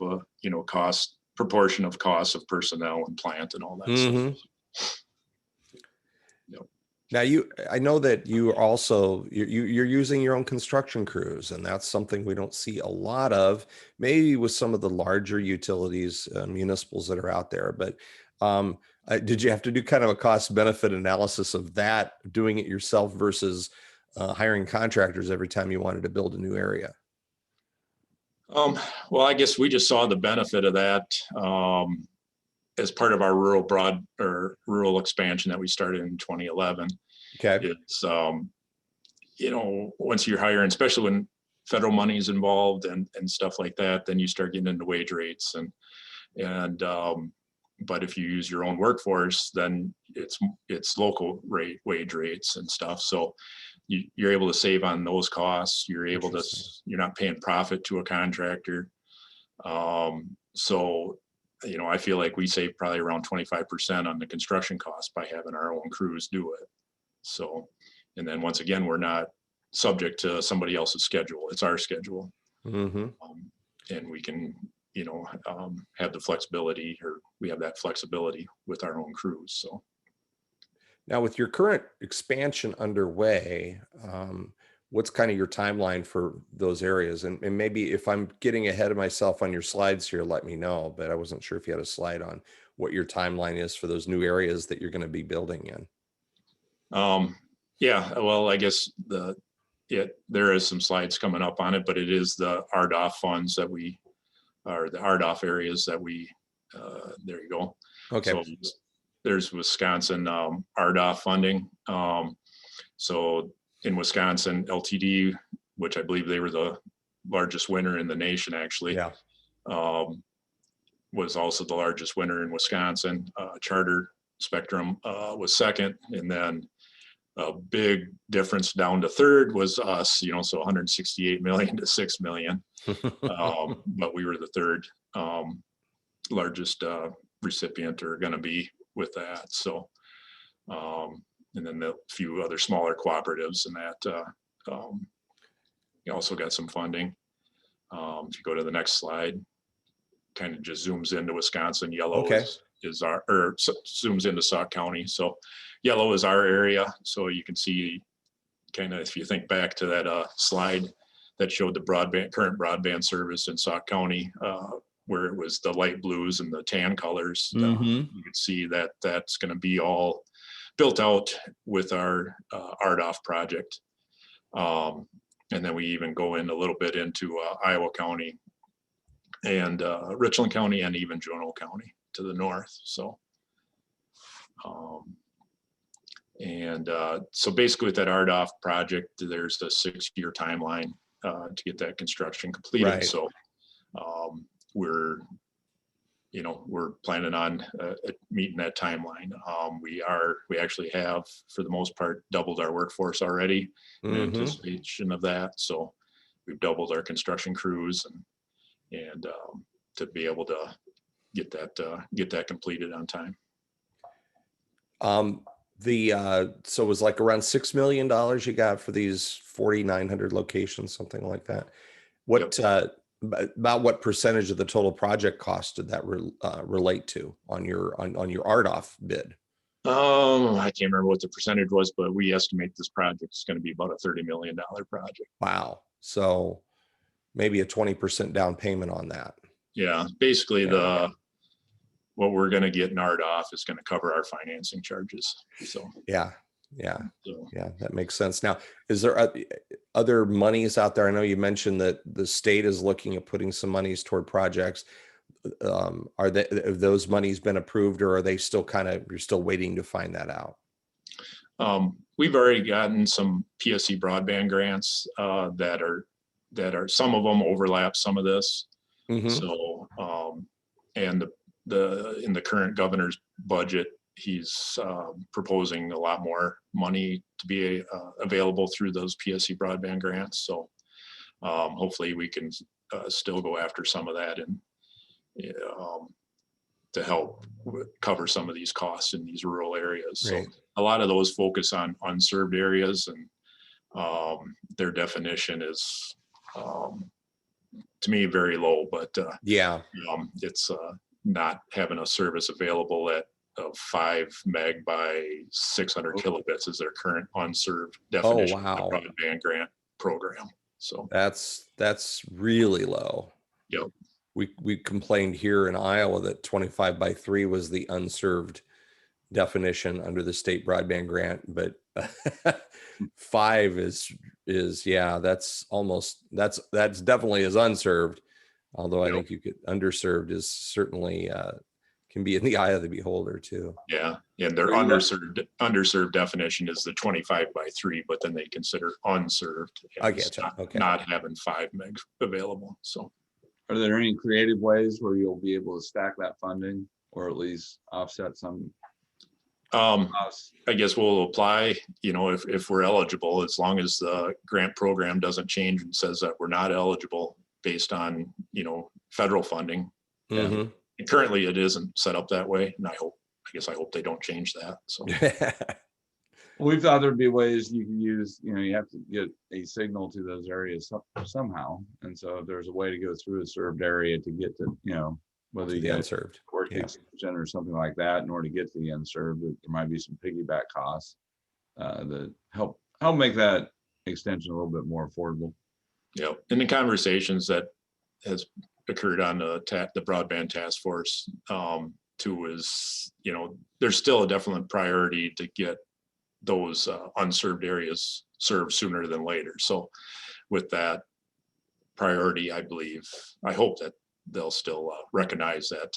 Speaker 2: proportion of costs of personnel and plant and all that stuff.
Speaker 1: Now I know that you're using your own construction crews, and that's something we don't see a lot of, maybe with some of the larger utilities, municipals that are out there. But did you have to do kind of a cost benefit analysis of that, doing it yourself versus hiring contractors every time you wanted to build a new area?
Speaker 2: Well, I guess we just saw the benefit of that as part of our rural expansion that we started in 2011.
Speaker 1: Okay.
Speaker 2: It's, once you're hiring, especially when federal money is involved and stuff like that, then you start getting into wage rates but if you use your own workforce, then it's local wage rates and stuff. So you're able to save on those costs. You're not paying profit to a contractor. I feel like we save probably around 25% on the construction cost by having our own crews do it. So, and then once again, we're not subject to somebody else's schedule. It's our schedule. And we can, have the flexibility, or we have that flexibility with our own crews. So
Speaker 1: now, with your current expansion underway, what's kind of your timeline for those areas? And maybe if I'm getting ahead of myself on your slides here, let me know, but I wasn't sure if you had a slide on what your timeline is for those new areas that you're going to be building in.
Speaker 2: Yeah, well, I guess there is some slides coming up on it, but it is the RDOF funds that the RDOF areas that there you go.
Speaker 1: Okay.
Speaker 2: So there's Wisconsin RDOF funding. So in Wisconsin, LTD, which I believe they were the largest winner in the nation, actually, was also the largest winner in Wisconsin. Charter Spectrum was second, and then a big difference down to third was us, so 168 million to 6 million. But we were the third largest recipient, or going to be, with that. So, and then the few other smaller cooperatives and that you also got some funding. If you go to the next slide, kind of just zooms into Wisconsin. Yellow zooms into Sauk County. So yellow is our area. So you can see, kind of, if you think back to that slide that showed the current broadband service in Sauk County, where it was the light blues and the tan colors. You can see that that's going to be all built out with our RDOF project. And then we even go in a little bit into Iowa County and Richland County, and even Juneau County to the north. So, so basically with that RDOF project, there's a 6-year timeline to get that construction completed.
Speaker 1: Right.
Speaker 2: So we're planning on meeting that timeline. We actually have, for the most part, doubled our workforce already in anticipation of that. So we've doubled our construction crews and to be able to get that completed on time.
Speaker 1: So it was like around $6 million you got for these 4,900 locations, something like that. What, about what percentage of the total project cost did that relate to on your RDOF bid?
Speaker 2: I can't remember what the percentage was, but we estimate this project is going to be about a $30 million project.
Speaker 1: Wow. So maybe a 20% down payment on that.
Speaker 2: Yeah, basically
Speaker 1: Yeah.
Speaker 2: what we're going to get in RDOF is going to cover our financing charges. So
Speaker 1: Yeah.
Speaker 2: so,
Speaker 1: Yeah, that makes sense. Now, is there other monies out there? I know you mentioned that the state is looking at putting some monies toward projects. Have those monies been approved, or are they still you're still waiting to find that out?
Speaker 2: we've already gotten some PSC broadband grants that are some of them overlap some of this.
Speaker 1: Mhm.
Speaker 2: So and in the current governor's budget, he's proposing a lot more money to be available through those PSC broadband grants. So hopefully we can still go after some of that and to help cover some of these costs in these rural areas.
Speaker 1: Right.
Speaker 2: So a lot of those focus on unserved areas, and their definition is to me very low, but
Speaker 1: Yeah.
Speaker 2: it's not having a service available at 5 meg by 600 kilobits is their current unserved definition.
Speaker 1: Oh, wow.
Speaker 2: Of the broadband grant program. So
Speaker 1: That's really low.
Speaker 2: yep.
Speaker 1: We complained here in Iowa that 25 by 3 was the unserved definition under the state broadband grant, but 5 is yeah, that's definitely is unserved. Although I
Speaker 2: Yep.
Speaker 1: think you could underserved is certainly can be in the eye of the beholder too.
Speaker 2: Yeah, and their underserved definition is the 25 by 3, but then they consider unserved
Speaker 1: I
Speaker 2: as
Speaker 1: get you. Okay.
Speaker 2: not having 5 meg available. So
Speaker 3: Are there any creative ways where you'll be able to stack that funding or at least offset some costs?
Speaker 2: I guess we'll apply, if we're eligible, as long as the grant program doesn't change and says that we're not eligible based on, federal funding.
Speaker 1: Mhm.
Speaker 2: And currently it isn't set up that way. And I hope they don't change that. So
Speaker 3: We thought there'd be ways you can use, you have to get a signal to those areas somehow. And so if there's a way to go through a served area to get to, whether
Speaker 1: To
Speaker 3: you
Speaker 1: the
Speaker 3: get
Speaker 1: unserved.
Speaker 3: or
Speaker 1: Yeah.
Speaker 3: 60% or something like that in order to get to the unserved, there might be some piggyback costs that help make that extension a little bit more affordable.
Speaker 2: yeah, in the conversations that has occurred on the broadband task force too is, there's still a definite priority to get those unserved areas served sooner than later. So with that priority, I hope that they'll still recognize that.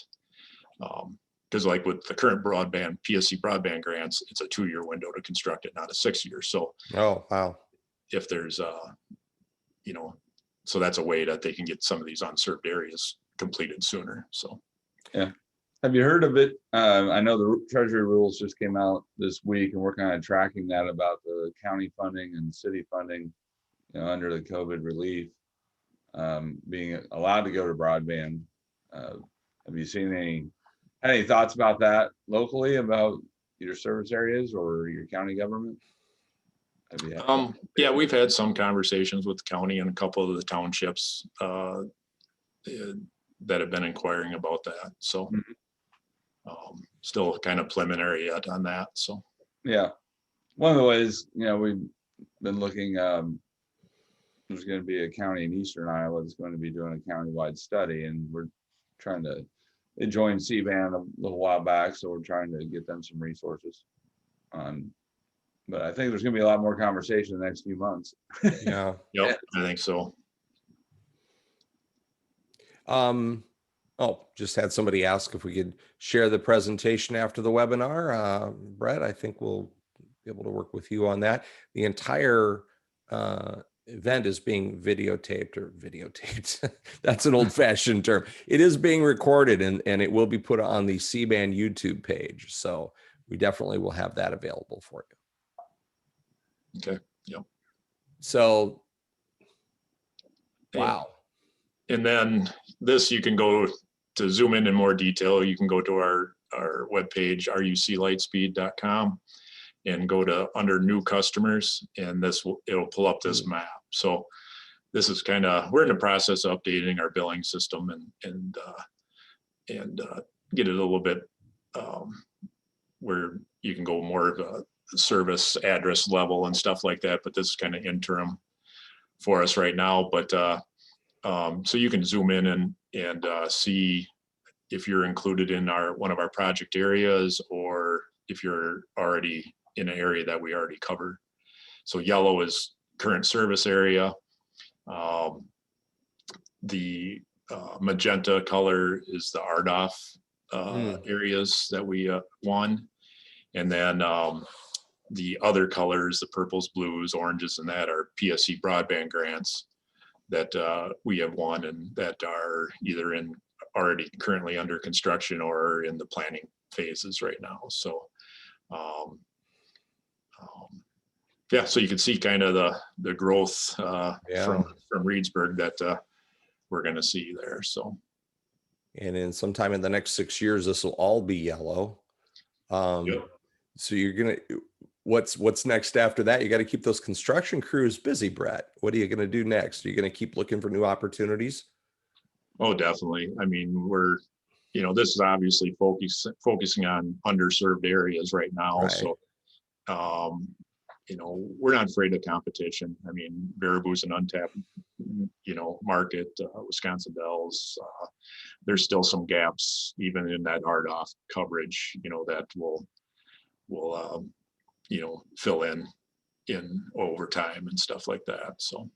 Speaker 2: Because like with the current PSC broadband grants, it's a 2-year window to construct it, not a 6-year. So
Speaker 1: Oh, wow.
Speaker 2: if there's so that's a way that they can get some of these unserved areas completed sooner. So
Speaker 3: Yeah. Have you heard of it? I know the Treasury rules just came out this week, and we're kind of tracking that about the county funding and city funding, under the COVID relief, being allowed to go to broadband. Have you seen any thoughts about that locally, about your service areas or your county government?
Speaker 2: yeah, we've had some conversations with the county and a couple of the townships that have been inquiring about that. So still kind of preliminary yet on that. So
Speaker 3: yeah, one of the ways, we've been looking, there's going to be a county in eastern Iowa that's going to be doing a countywide study, and we're trying to, they joined CBAN a little while back, so we're trying to get them some resources. But I think there's going to be a lot more conversation in the next few months.
Speaker 1: Yeah.
Speaker 2: yep, I think so.
Speaker 1: Just had somebody ask if we could share the presentation after the webinar. Brett, I think we'll be able to work with you on that. The entire event is being videotaped. That's an old-fashioned term. It is being recorded and it will be put on the CBAN YouTube page. So we definitely will have that available for you.
Speaker 2: Okay. Yep.
Speaker 1: So, wow.
Speaker 2: And then this, you can go to zoom in more detail. You can go to our webpage, ruclightspeed.com, and go to under new customers, and it'll pull up this map. So this is we're in the process of updating our billing system and get it a little bit where you can go more of a service address level and stuff like that. But this is kind of interim for us right now. But so you can zoom in and see if you're included in one of our project areas, or if you're already in an area that we already covered. So yellow is current service area. The magenta color is the RDOF areas that we won. And then the other colors, the purples, blues, oranges, and that are PSC broadband grants that we have won, and that are either already currently under construction or in the planning phases right now. So yeah, so you can see kind of the growth from Reedsburg that we're going to see there. So,
Speaker 1: and then sometime in the next 6 years, this will all be yellow.
Speaker 2: Yep.
Speaker 1: So you're gonna, what's next after that? You got to keep those construction crews busy, Brett. What are you going to do next? Are you going to keep looking for new opportunities?
Speaker 2: Oh, definitely. I mean, this is obviously focusing on underserved areas right now.
Speaker 1: Right.
Speaker 2: So, we're not afraid of competition. I mean, Baraboo's an untapped, market, Wisconsin Dells. There's still some gaps even in that RDOF coverage, that will fill in over time and stuff like that. So.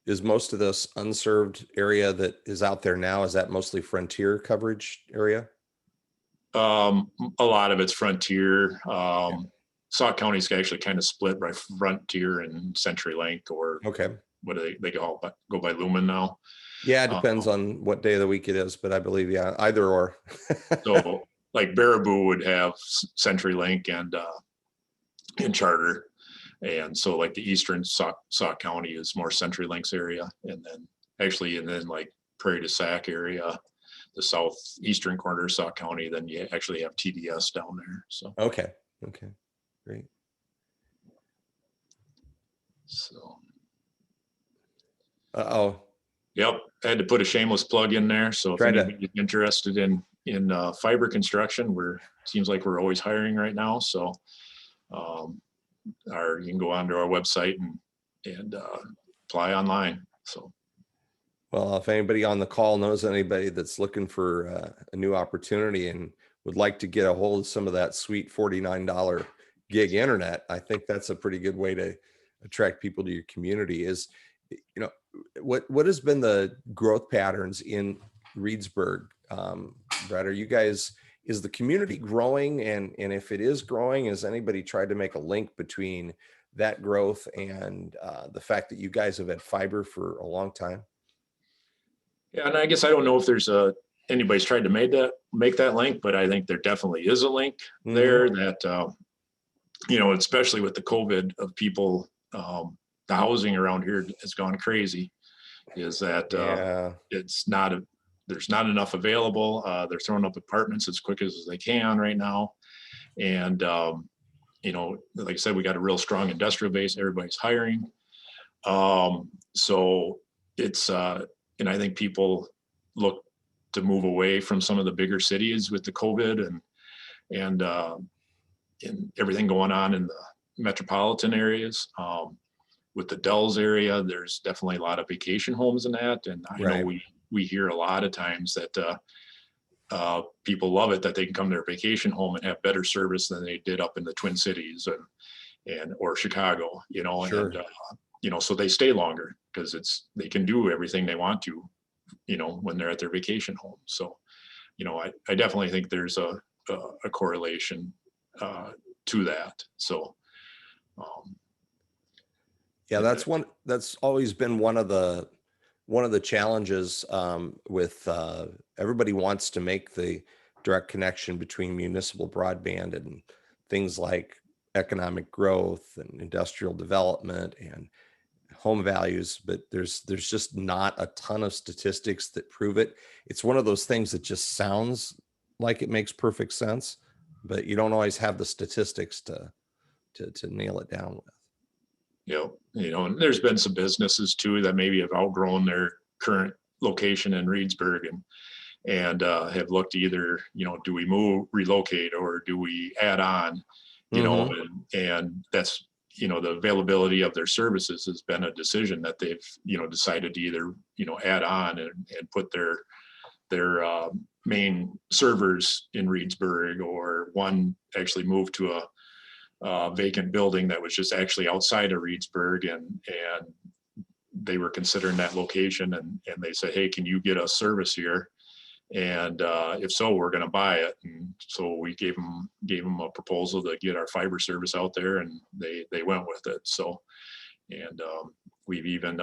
Speaker 1: Is most of this unserved area that is out there now, is that mostly frontier coverage area?
Speaker 2: A lot of it's frontier. Sauk County's actually kind of split by frontier and CenturyLink, or
Speaker 1: okay,
Speaker 2: what do they go by Lumen now?
Speaker 1: Yeah, it depends on what day of the week it is, but I believe either or.
Speaker 2: So like Baraboo would have CenturyLink and Charter. And so like the eastern Sauk County is more CenturyLink's area. And then like Prairie du Sac area, the southeastern corner of Sauk County, then you actually have TDS down there. So.
Speaker 1: Okay. Great.
Speaker 2: So.
Speaker 1: Uh-oh.
Speaker 2: Yep. I had to put a shameless plug in there. So if anybody's interested in fiber construction, seems like we're always hiring right now. So, you can go onto our website and apply online. So,
Speaker 1: well, if anybody on the call knows anybody that's looking for a new opportunity and would like to get a hold of some of that sweet $49 gig internet, I think that's a pretty good way to attract people to your community. Is, what has been the growth patterns in Reedsburg? Brett, is the community growing? And if it is growing, has anybody tried to make a link between that growth and the fact that you guys have had fiber for a long time?
Speaker 2: Yeah, and I guess I don't know if there's anybody's tried to make that link, but I think there definitely is a link there that, especially with the COVID of people, the housing around here has gone crazy, is that there's not enough available. They're throwing up apartments as quick as they can right now. And, like I said, we got a real strong industrial base. Everybody's hiring. So it's, and I think people look to move away from some of the bigger cities with the COVID and everything going on in the metropolitan areas. With the Dells area, there's definitely a lot of vacation homes in that. And I know we hear a lot of times that people love it, that they can come to their vacation home and have better service than they did up in the Twin Cities or Chicago,
Speaker 1: Sure.
Speaker 2: And, so they stay longer because they can do everything they want to, when they're at their vacation home. So, I definitely think there's a correlation to that. So,
Speaker 1: yeah, that's always been one of the challenges with everybody wants to make the direct connection between municipal broadband and things like economic growth and industrial development and home values, but there's just not a ton of statistics that prove it. It's one of those things that just sounds like it makes perfect sense, but you don't always have the statistics to to nail it down with.
Speaker 2: And there's been some businesses too that maybe have outgrown their current location in Reedsburg and have looked either, do we relocate, or do we add on, and that's, the availability of their services has been a decision that they've, decided to either, add on and put their main servers in Reedsburg, or one actually moved to a vacant building that was just actually outside of Reedsburg, and they were considering that location, and they said, hey, can you get us service here? And if so, we're going to buy it. And so we gave them a proposal to get our fiber service out there, and they went with it. So, and we've even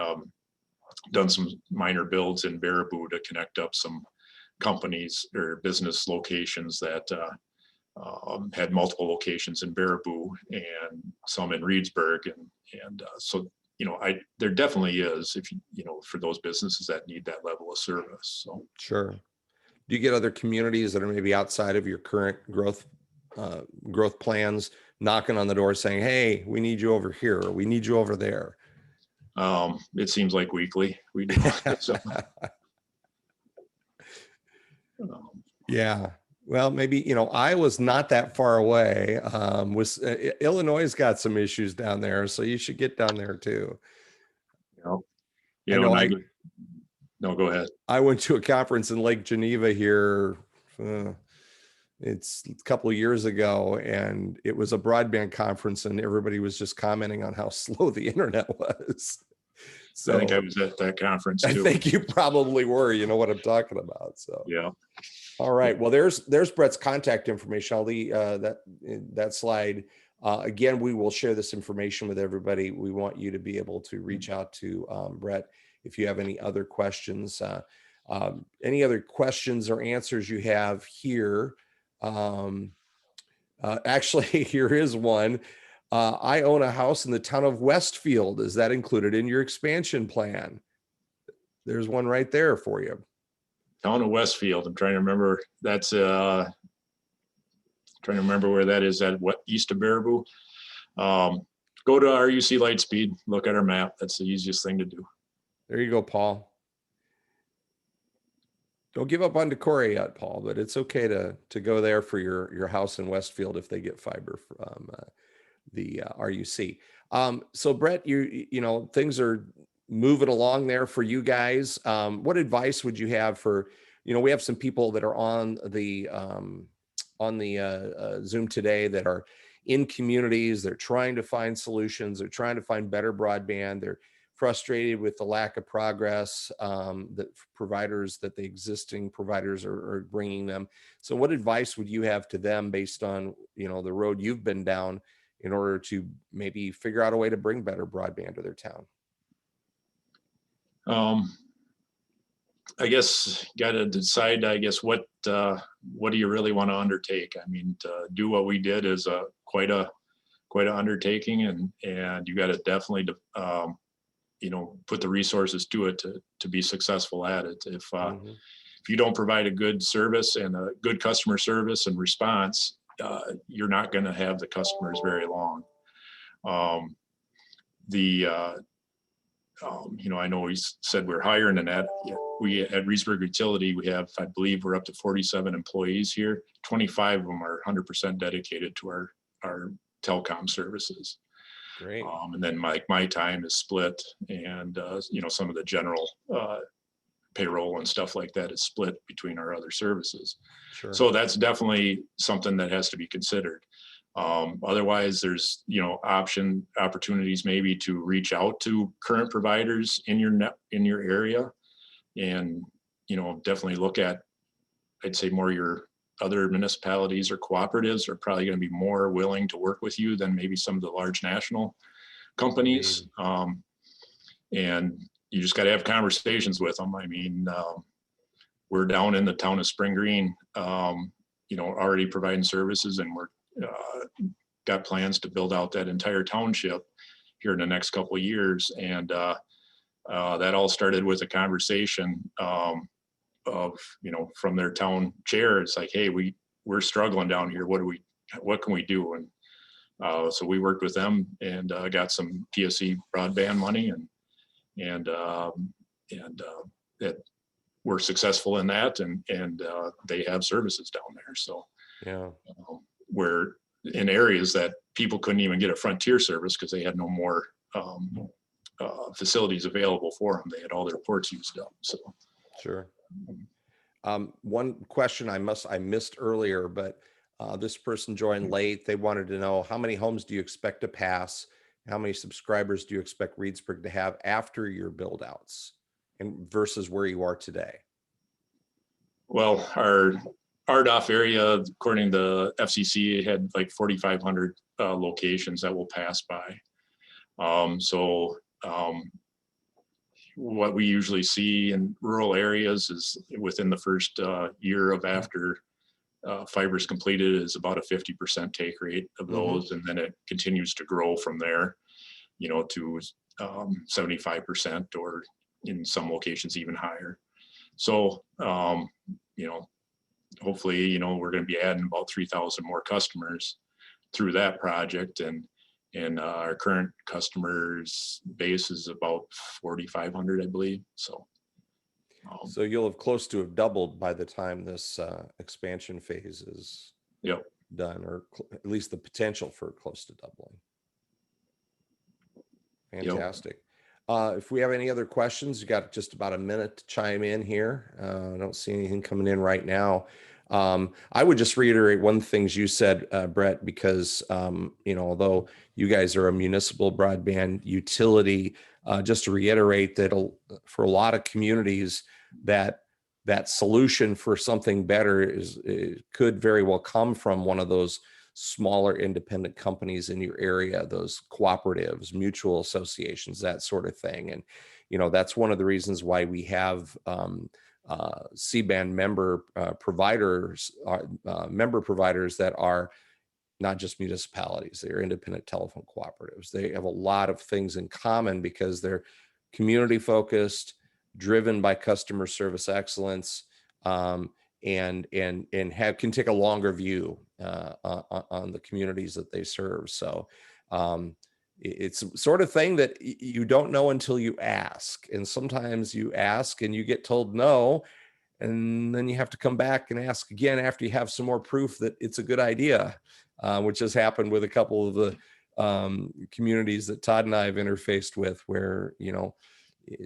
Speaker 2: done some minor builds in Baraboo to connect up some companies or business locations that had multiple locations in Baraboo and some in Reedsburg, and so there definitely is, if for those businesses that need that level of service. So
Speaker 1: sure. Do you get other communities that are maybe outside of your current growth plans knocking on the door saying, hey, we need you over here, or we need you over there?
Speaker 2: It seems like weekly we do.
Speaker 1: Yeah. Well, maybe, Iowa's not that far away. Illinois has got some issues down there, so you should get down there too.
Speaker 2: No, go ahead.
Speaker 1: I went to a conference in Lake Geneva here. It's a couple of years ago, and it was a broadband conference, and everybody was just commenting on how slow the internet was. So
Speaker 2: I think I was at that conference too.
Speaker 1: I think you probably were. You know what I'm talking about. So
Speaker 2: yeah.
Speaker 1: All right. Well, there's Brett's contact information. I'll leave that slide. Again, we will share this information with everybody. We want you to be able to reach out to Brett if you have any other questions. Any other questions or answers you have here. Actually, here is one. I own a house in the town of Westfield. Is that included in your expansion plan? There's one right there for you.
Speaker 2: Town of Westfield. I'm trying to remember. That's trying to remember where that is. At what, east of Baraboo? Go to RUC LightSpeed. Look at our map. That's the easiest thing to do. There
Speaker 1: you go, Paul. Don't give up on Decorah yet, Paul, but it's okay to go there for your house in Westfield if they get fiber from the RUC. So Brett, you know things are moving along there for you guys. What advice would you have for, we have some people that are on the Zoom today that are in communities. They're trying to find solutions. They're trying to find better broadband. They're frustrated with the lack of progress that the existing providers are bringing them. So what advice would you have to them based on, the road you've been down in order to maybe figure out a way to bring better broadband to their town?
Speaker 2: I guess got to decide, what do you really want to undertake? I mean, to do what we did is quite an undertaking, and you got to definitely put the resources to it to be successful at it. If you don't provide a good service and a good customer service and response, you're not going to have the customers very long. I know he said we're hiring, and that we at Reedsburg Utility, we have, I believe we're up to 47 employees here. 25 of them are 100% dedicated to our telecom services.
Speaker 1: Great.
Speaker 2: And then my time is split, and some of the general payroll and stuff like that is split between our other services.
Speaker 1: Sure.
Speaker 2: So that's definitely something that has to be considered. Otherwise, there's opportunities maybe to reach out to current providers in your area, and definitely look at, I'd say, more your other municipalities or cooperatives are probably going to be more willing to work with you than maybe some of the large national companies. And you just got to have conversations with them. I mean, we're down in the town of Spring Green, already providing services, and we're got plans to build out that entire township here in the next couple of years. And that all started with a conversation from their town chair. It's like, hey, we're struggling down here. What can we do? And So we worked with them and got some PSC broadband money, and that we're successful in that, and they have services down there. So
Speaker 1: Yeah.
Speaker 2: We're in areas that people couldn't even get a Frontier service because they had no more facilities available for them. They had all their ports used up. So
Speaker 1: Sure. One question I missed earlier, but this person joined late. They wanted to know, how many homes do you expect to pass? How many subscribers do you expect Reedsburg to have after your build outs and versus where you are today?
Speaker 2: well, our RDOF area, according to FCC, had like 4,500 locations that will pass by. What we usually see in rural areas is within the first year of after fiber is completed is about a 50% take rate of those, and then it continues to grow from there, to 75%, or in some locations even higher. So, hopefully, we're going to be adding about 3,000 more customers through that project, and our current customers base is about 4,500, I believe. So
Speaker 1: you'll have close to have doubled by the time this expansion phase is done, or at least the potential for close to doubling. Fantastic. If we have any other questions, you got just about a minute to chime in here. I don't see anything coming in right now. I would just reiterate one of the things you said, Brett, because, although you guys are a municipal broadband utility, just to reiterate that for a lot of communities, that solution for something better could very well come from one of those smaller independent companies in your area, those cooperatives, mutual associations, that sort of thing. And, that's one of the reasons why we have CBAN member providers that are not just municipalities, they're independent telephone cooperatives. They have a lot of things in common because they're community focused, driven by customer service excellence, and can take a longer view on the communities that they serve. So it's sort of thing that you don't know until you ask. And sometimes you ask and you get told no, and then you have to come back and ask again after you have some more proof that it's a good idea, which has happened with a couple of the communities that Todd and I have interfaced with, where,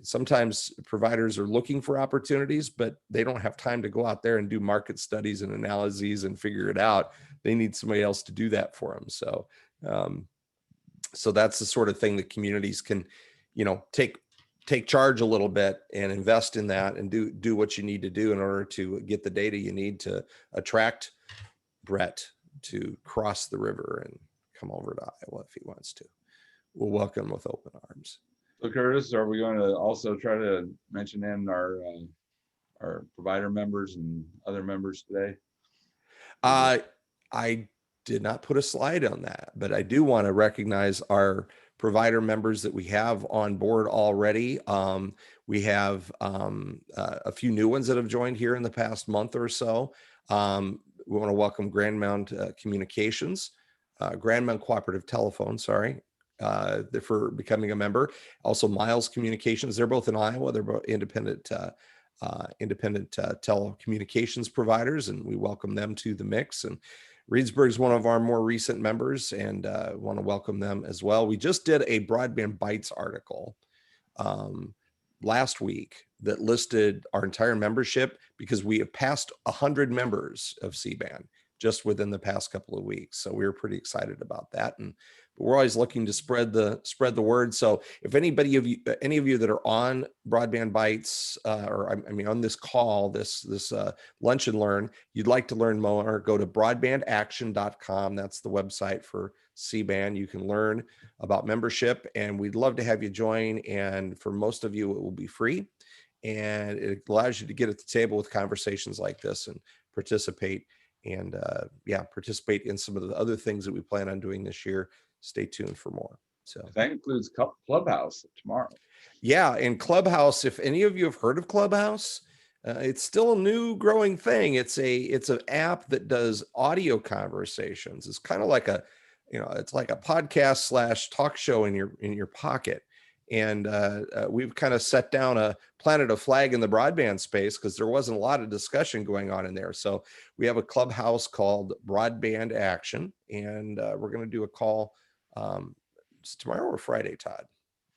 Speaker 1: sometimes providers are looking for opportunities, but they don't have time to go out there and do market studies and analyses and figure it out. They need somebody else to do that for them. So, so that's the sort of thing that communities can, take charge a little bit and invest in that and do what you need to do in order to get the data you need to attract Brett to cross the river and come over to Iowa if he wants to. We'll welcome him with open arms.
Speaker 3: So Curtis, are we going to also try to mention in our provider members and other members today?
Speaker 1: I did not put a slide on that, but I do want to recognize our provider members that we have on board already. We have a few new ones that have joined here in the past month or so. We want to welcome Grand Mount Communications, Grand Mount Cooperative Telephone, for becoming a member. Also Miles Communications, they're both in Iowa. They're both independent telecommunications providers, and we welcome them to the mix. And Reedsburg is one of our more recent members, and want to welcome them as well. We just did a Broadband Bites article last week that listed our entire membership, because we have passed 100 members of CBAN just within the past couple of weeks. So we were pretty excited about that. And we're always looking to spread the word. So if any of you that are on Broadband Bites, on this call, this lunch and learn, you'd like to learn more, go to broadbandaction.com. That's the website for CBAN. You can learn about membership, and we'd love to have you join. And for most of you, it will be free, and it allows you to get at the table with conversations like this and participate. And participate in some of the other things that we plan on doing this year. Stay tuned for more. So
Speaker 3: that includes Clubhouse tomorrow.
Speaker 1: Yeah, and Clubhouse, if any of you have heard of Clubhouse, it's still a new growing thing. It's an app that does audio conversations. It's kind of like it's like a podcast slash talk show in your pocket. And we've kind of set down planted a flag in the broadband space because there wasn't a lot of discussion going on in there. So we have a clubhouse called Broadband Action, and we're going to do a call. It's tomorrow or Friday, Todd?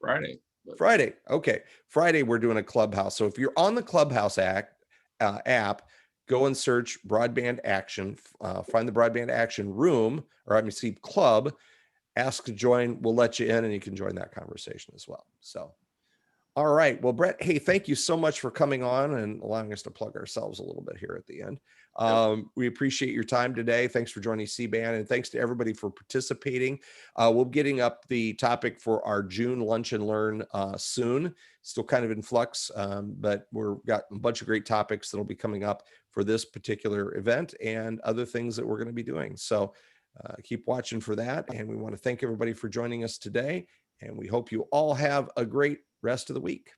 Speaker 3: Friday.
Speaker 1: Friday. Okay. Friday, we're doing a clubhouse. So if you're on the Clubhouse app, go and search Broadband Action, find the Broadband Action room, or club, ask to join. We'll let you in and you can join that conversation as well. So, all right. Well, Brett, hey, thank you so much for coming on and allowing us to plug ourselves a little bit here at the end. We appreciate your time today. Thanks for joining CBAN, and thanks to everybody for participating. We'll be getting up the topic for our June Lunch and Learn soon. Still kind of in flux, but we've got a bunch of great topics that'll be coming up for this particular event and other things that we're going to be doing. So keep watching for that. And we want to thank everybody for joining us today. And we hope you all have a great rest of the week.